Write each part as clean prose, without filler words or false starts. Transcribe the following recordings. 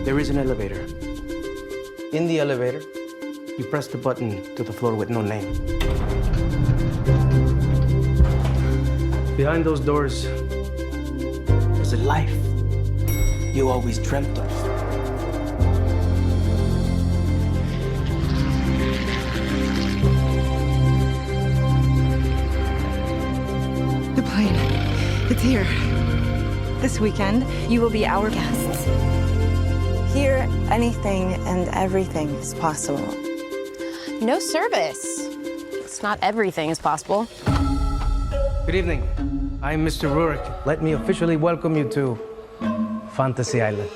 There is an elevator. In the elevator, you press the button to the floor with no name. Behind those doors, there's a life you always dreamt of. The plane. It's here. This weekend, you will be our guests. Here, anything and everything is possible. No service. It's not everything is possible. Good evening. I'm Mr. Rurik. Let me officially welcome you to Fantasy Island.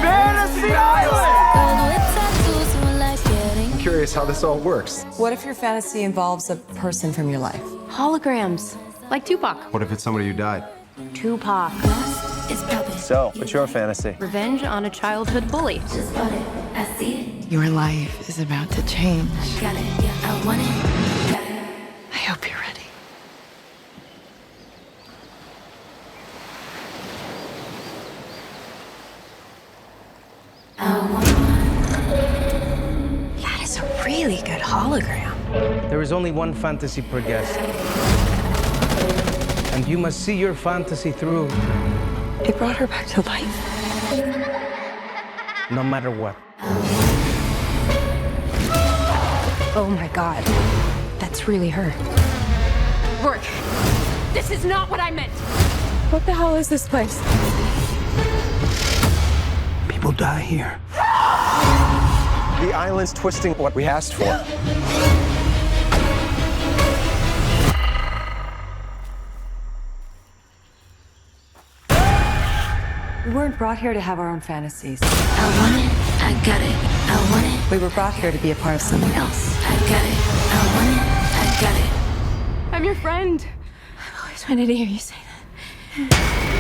Fantasy Island! I'm curious how this all works. What if your fantasy involves a person from your life? Holograms, like Tupac. What if it's somebody who died? Tupac. So, what's your fantasy? Revenge on a childhood bully. Your life is about to change. I hope you're ready. That is a really good hologram. There is only one fantasy per guest. And you must see your fantasy through, It brought her back to life. no matter what. Oh my God. That's really her. Rourke, this is not what I meant. What the hell is this place? People die here. The island's twisting what we asked for. We weren't brought here to have our own fantasies. I want it, I got it. I want it, We were brought here to be a part of something else. I got it. I want it, I got it. I'm your friend. I always wanted to hear you say that.